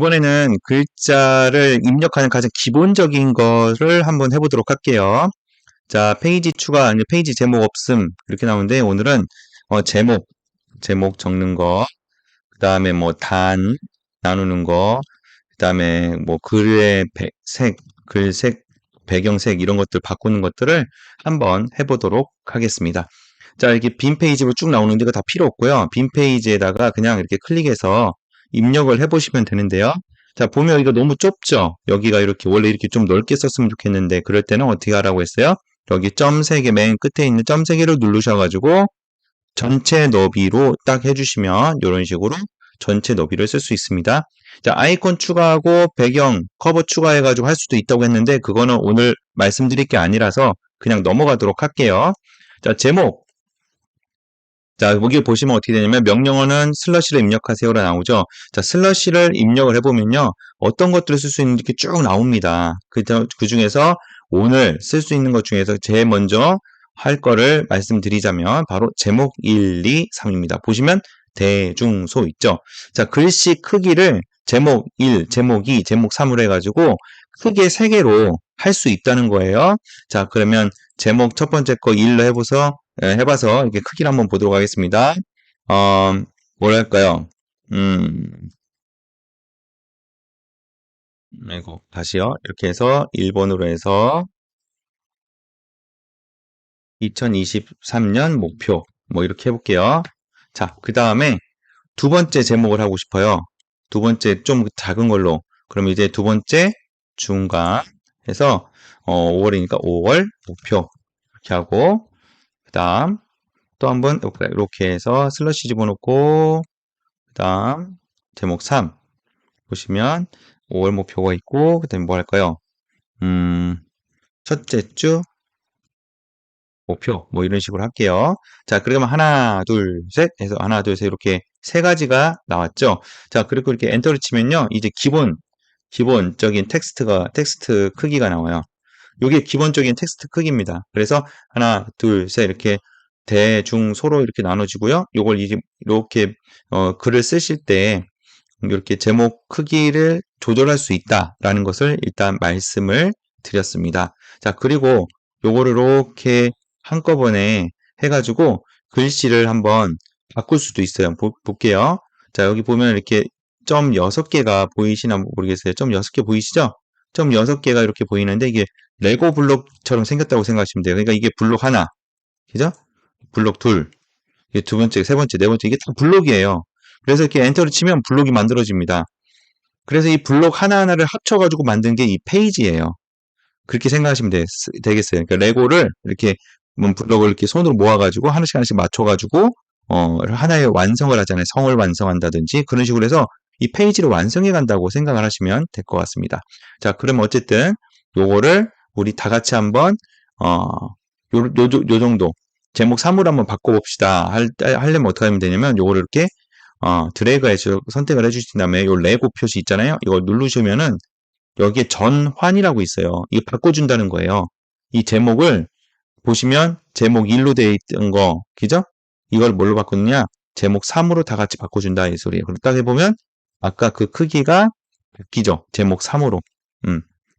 이번에는 글자를 입력하는 가장 기본적인 거를 한번 해보도록 할게요. 자, 페이지 추가, 아니 페이지 제목 없음 이렇게 나오는데 오늘은 제목 적는 거, 그 다음에 뭐 단 나누는 거, 그 다음에 뭐 글의 글색, 배경색 이런 것들 바꾸는 것들을 한번 해보도록 하겠습니다. 자, 이렇게 빈 페이지로 쭉 나오는데 이거 다 필요 없고요. 빈 페이지에다가 그냥 이렇게 클릭해서 입력을 해보시면 되는데요. 자, 보면 이거 너무 좁죠? 여기가 이렇게, 원래 이렇게 좀 넓게 썼으면 좋겠는데, 그럴 때는 어떻게 하라고 했어요? 여기 점 3개, 맨 끝에 있는 점 3개를 누르셔가지고, 전체 너비로 딱 해주시면, 이런 식으로 전체 너비를 쓸 수 있습니다. 자, 아이콘 추가하고, 배경, 커버 추가해가지고 할 수도 있다고 했는데, 그거는 오늘 말씀드릴 게 아니라서 그냥 넘어가도록 할게요. 자, 제목. 자, 여기 보시면 어떻게 되냐면 명령어는 슬러시를 입력하세요라 나오죠. 자, 슬러시를 입력을 해보면요. 어떤 것들을 쓸 수 있는지 이렇게 쭉 나옵니다. 그 중에서 오늘 쓸 수 있는 것 중에서 제일 먼저 할 거를 말씀드리자면 바로 제목 1, 2, 3입니다. 보시면 대중소 있죠. 자, 글씨 크기를 제목 1, 제목 2, 제목 3으로 해가지고 크게 3개로 할 수 있다는 거예요. 자, 그러면 제목 첫 번째 거 1로 해봐서 이렇게 크기를 한번 보도록 하겠습니다. 뭐랄까요? 아이고, 다시요. 이렇게 해서 1번으로 해서 2023년 목표 뭐 이렇게 해볼게요. 자, 그 다음에 두 번째 제목을 하고 싶어요. 두 번째 좀 작은 걸로. 그럼 이제 두 번째 중간 해서 5월이니까 5월 목표 이렇게 하고 그 다음 또 한번 이렇게 해서 슬러시 집어넣고 그 다음 제목 3 보시면 5월 목표가 있고 그 다음에 뭐 할까요? 첫째 주 목표 뭐 이런 식으로 할게요. 자, 그러면 하나 둘 셋 해서 하나 둘 셋 이렇게 세 가지가 나왔죠. 자, 그리고 이렇게 엔터를 치면요. 이제 기본적인 텍스트 크기가 나와요. 이게 기본적인 텍스트 크기입니다. 그래서 하나 둘 셋 이렇게 대중소로 이렇게 나눠지고요. 요걸 이렇게 글을 쓰실 때 이렇게 제목 크기를 조절할 수 있다라는 것을 일단 말씀을 드렸습니다. 자, 그리고 요거를 이렇게 한꺼번에 해가지고 글씨를 한번 바꿀 수도 있어요. 볼게요. 자, 여기 보면 이렇게 점 6개가 보이시나 모르겠어요. 점 6개 보이시죠? 점 6개가 이렇게 보이는데 이게 레고 블록처럼 생겼다고 생각하시면 돼요. 그러니까 이게 블록 하나, 그죠? 블록 둘, 이게 두 번째, 세 번째, 네 번째, 이게 다 블록이에요. 그래서 이렇게 엔터를 치면 블록이 만들어집니다. 그래서 이 블록 하나하나를 합쳐가지고 만든 게 이 페이지예요. 그렇게 생각하시면 되겠어요. 그러니까 레고를 이렇게 블록을 이렇게 손으로 모아가지고 하나씩 하나씩 맞춰가지고 하나의 완성을 하잖아요. 성을 완성한다든지 그런 식으로 해서 이 페이지를 완성해 간다고 생각을 하시면 될 것 같습니다. 자, 그럼 어쨌든 요거를 우리 다 같이 한번 요 정도 제목 3으로 한번 바꿔봅시다. 하려면 어떻게 하면 되냐면 요거를 이렇게 드래그해서 선택을 해주신 다음에 요 레고 표시 있잖아요. 이거 누르시면은 여기에 전환이라고 있어요. 이거 바꿔준다는 거예요. 이 제목을 보시면 제목 1로 되어 있던 거, 그죠? 이걸 뭘로 바꾸느냐? 제목 3으로 다 같이 바꿔준다 이 소리예요. 그럼 딱 해보면 아까 그 크기가 바뀌죠. 제목 3으로.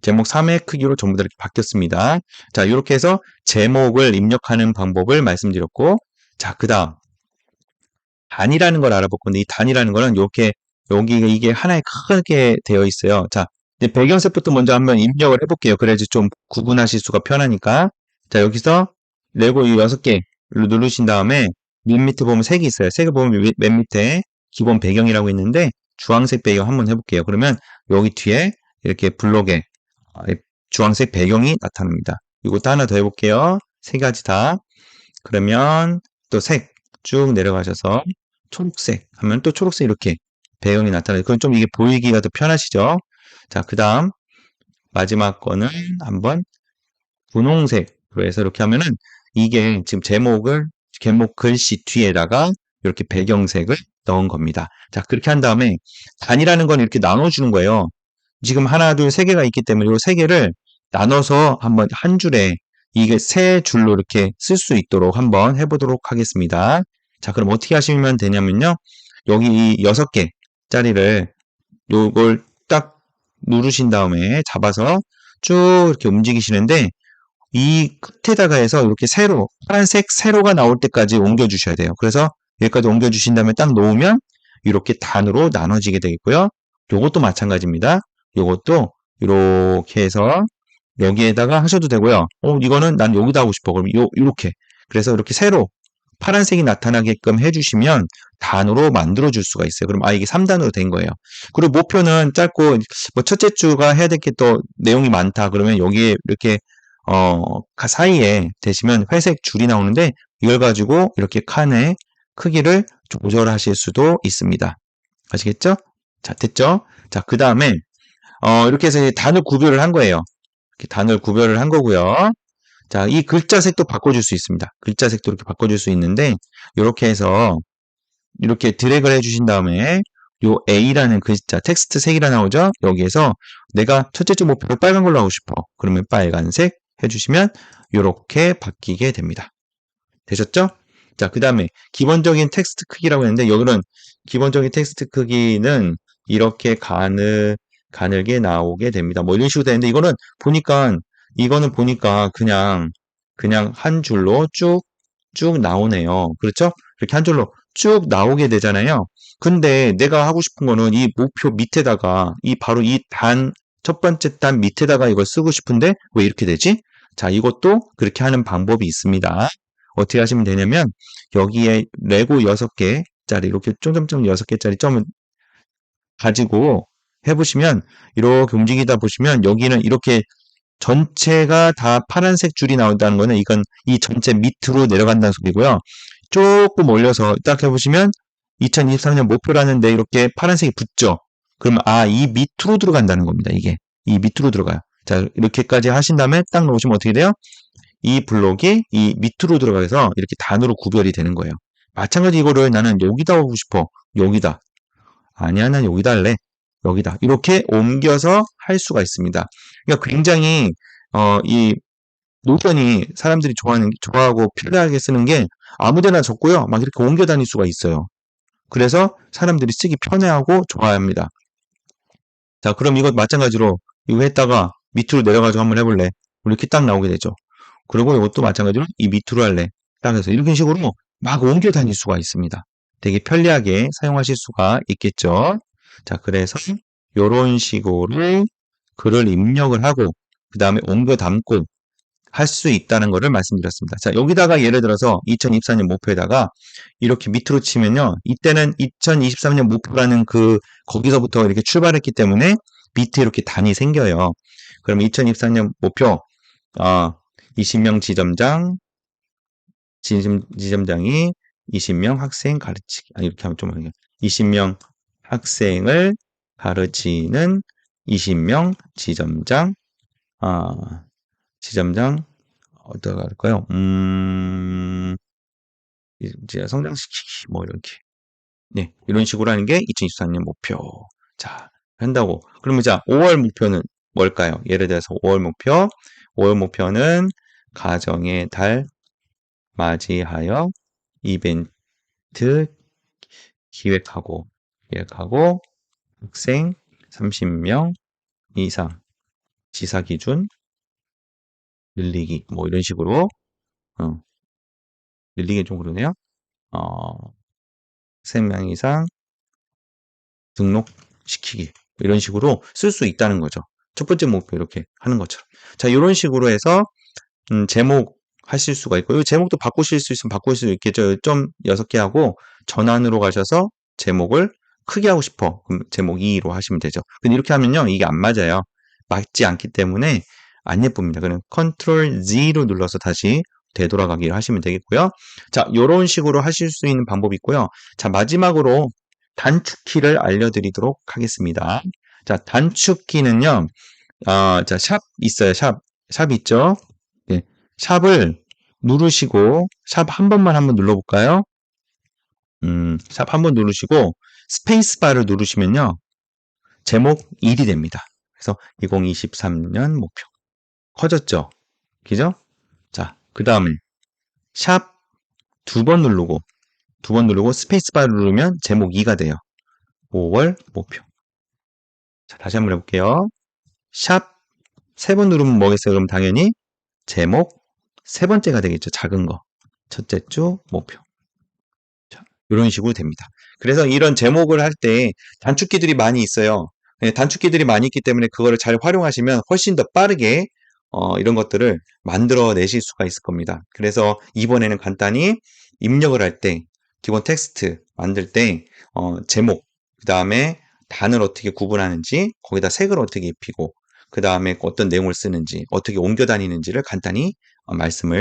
제목 3의 크기로 전부 다 이렇게 바뀌었습니다. 자, 이렇게 해서 제목을 입력하는 방법을 말씀드렸고, 자, 그 다음 단이라는 걸 알아볼 건데 이 단이라는 거는 이렇게 여기 이게 하나에 크게 되어 있어요. 자, 이제 배경색부터 먼저 한번 입력을 해볼게요. 그래야지 좀 구분하실 수가 편하니까. 자, 여기서 레고 이 6개 누르신 다음에 맨 밑에 보면 색이 있어요. 색을 보면 맨 밑에 기본 배경이라고 있는데 주황색 배경 한번 해볼게요. 그러면 여기 뒤에 이렇게 블록에 주황색 배경이 나타납니다. 이것도 하나 더 해볼게요. 세 가지 다. 그러면 또 색 쭉 내려가셔서 초록색 하면 또 초록색 이렇게 배경이 나타나요. 그건 좀 이게 보이기가 더 편하시죠? 자, 그 다음 마지막 거는 한번 분홍색으로 해서 이렇게 하면은 이게 지금 제목 글씨 뒤에다가 이렇게 배경색을 넣은 겁니다. 자, 그렇게 한 다음에 단이라는 건 이렇게 나눠주는 거예요. 지금 하나, 둘, 세 개가 있기 때문에 이 세 개를 나눠서 한번 한 줄에 이게 세 줄로 이렇게 쓸 수 있도록 한번 해보도록 하겠습니다. 자, 그럼 어떻게 하시면 되냐면요. 여기 이 6개짜리를 요걸 딱 누르신 다음에 잡아서 쭉 이렇게 움직이시는데 이 끝에다가 해서 이렇게 세로, 파란색 세로가 나올 때까지 옮겨주셔야 돼요. 그래서 여기까지 옮겨주신 다음에 딱 놓으면 이렇게 단으로 나눠지게 되겠고요. 요것도 마찬가지입니다. 요것도 이렇게 해서 여기에다가 하셔도 되고요. 이거는 난 여기다 하고 싶어. 그럼 요렇게. 그래서 이렇게 세로 파란색이 나타나게끔 해주시면 단으로 만들어줄 수가 있어요. 그럼 이게 3단으로 된 거예요. 그리고 목표는 짧고, 뭐 첫째 주가 해야 될 게 또 내용이 많다. 그러면 여기에 이렇게 사이에 대시면 회색 줄이 나오는데 이걸 가지고 이렇게 칸의 크기를 조절하실 수도 있습니다. 아시겠죠? 자, 됐죠? 자, 그 다음에 이렇게 해서 단을 구별을 한 거예요. 이렇게 단을 구별을 한 거고요. 자, 이 글자색도 바꿔줄 수 있습니다. 글자색도 이렇게 바꿔줄 수 있는데 이렇게 해서 이렇게 드래그를 해주신 다음에 요 A라는 글자, 텍스트 색이라 나오죠? 여기에서 내가 첫째 주 목표를 빨간 걸로 하고 싶어. 그러면 빨간색 해주시면 이렇게 바뀌게 됩니다. 되셨죠? 자, 그 다음에 기본적인 텍스트 크기라고 했는데 여기는 기본적인 텍스트 크기는 이렇게 가늘게 나오게 됩니다. 뭐 이런 식으로 되는데 이거는 보니까 그냥 한 줄로 쭉 나오네요. 그렇죠? 이렇게 한 줄로 쭉 나오게 되잖아요. 근데 내가 하고 싶은 거는 이 목표 밑에다가 바로 이 첫 번째 단 밑에다가 이걸 쓰고 싶은데 왜 이렇게 되지? 자, 이것도 그렇게 하는 방법이 있습니다. 어떻게 하시면 되냐면 여기에 레고 6개짜리 이렇게 점점점 6개짜리 점을 가지고 해보시면 이렇게 움직이다 보시면 여기는 이렇게 전체가 다 파란색 줄이 나온다는 거는 이건 이 전체 밑으로 내려간다는 소리고요. 조금 올려서 딱 해보시면 2023년 목표라는데 이렇게 파란색이 붙죠. 그럼 이 밑으로 들어간다는 겁니다. 이게 이 밑으로 들어가요. 자, 이렇게까지 하신 다음에 딱 놓으시면 어떻게 돼요? 이 블록이 이 밑으로 들어가서 이렇게 단으로 구별이 되는 거예요. 마찬가지 이거를 나는 여기다 하고 싶어. 여기다. 아니야, 난 여기다 할래. 여기다. 이렇게 옮겨서 할 수가 있습니다. 그러니까 굉장히 이 노션이 사람들이 좋아하고 편리하게 쓰는 게 아무데나 적고요. 막 이렇게 옮겨 다닐 수가 있어요. 그래서 사람들이 쓰기 편해하고 좋아합니다. 자, 그럼 이것 마찬가지로 이거 했다가 밑으로 내려가지고 한번 해볼래. 이렇게 딱 나오게 되죠. 그리고 이것도 마찬가지로 이 밑으로 할래. 딱 해서 이런 식으로 막 옮겨 다닐 수가 있습니다. 되게 편리하게 사용하실 수가 있겠죠. 자, 그래서 이런 식으로 글을 입력을 하고 그 다음에 옮겨 담고 할 수 있다는 것을 말씀드렸습니다. 자, 여기다가 예를 들어서 2024년 목표에다가 이렇게 밑으로 치면요. 이때는 2023년 목표라는 거기서부터 이렇게 출발했기 때문에 밑에 이렇게 단이 생겨요. 그럼 2024년 목표, 20명 지점장이 20명 학생 가르치기. 이렇게 하면 좀, 20명 학생을 가르치는 20명 지점장, 어떻게 할까요? 이제 성장시키기, 뭐, 이렇게. 네, 이런 식으로 하는 게 2024년 목표. 자, 한다고. 그러면 자, 5월 목표는 뭘까요? 예를 들어서 5월 목표는 가정의 달 맞이하여 이벤트 기획하고 학생 30명 이상 지사 기준 늘리기 뭐 이런 식으로 늘리기 좀 그러네요. 3명 이상 등록시키기 이런 식으로 쓸 수 있다는 거죠. 첫 번째 목표 이렇게 하는 것처럼. 자, 이런 식으로 해서 제목 하실 수가 있고 이 제목도 바꾸실 수 있으면 바꾸실 수 있겠죠. 좀 6개 하고 전환으로 가셔서 제목을 크게 하고 싶어. 그럼 제목 2로 하시면 되죠. 근데 이렇게 하면요. 이게 안 맞아요. 맞지 않기 때문에 안 예쁩니다. 그럼 컨트롤 Z로 눌러서 다시 되돌아가기를 하시면 되겠고요. 자, 이런 식으로 하실 수 있는 방법이 있고요. 자, 마지막으로 단축키를 알려드리도록 하겠습니다. 자, 단축키는요. 자, 샵 있어요. 샵 있죠? 네, 샵을 누르시고 샵 한 번만 한번 눌러볼까요? 샵 한 번 누르시고 스페이스바를 누르시면요. 제목 1이 됩니다. 그래서 2023년 목표. 커졌죠? 그죠? 자, 그 다음에 샵 두 번 누르고 스페이스바를 누르면 제목 2가 돼요. 5월 목표. 자, 다시 한번 해볼게요. 샵 3번 누르면 뭐겠어요? 그럼 당연히 제목 3번째가 되겠죠. 작은 거. 첫째 주 목표. 자, 이런 식으로 됩니다. 그래서 이런 제목을 할 때 단축키들이 많이 있어요. 네, 단축키들이 많이 있기 때문에 그거를 잘 활용하시면 훨씬 더 빠르게 이런 것들을 만들어 내실 수가 있을 겁니다. 그래서 이번에는 간단히 입력을 할 때 기본 텍스트 만들 때 제목, 그 다음에 단을 어떻게 구분하는지, 거기다 색을 어떻게 입히고, 그 다음에 어떤 내용을 쓰는지, 어떻게 옮겨 다니는지를 간단히 말씀을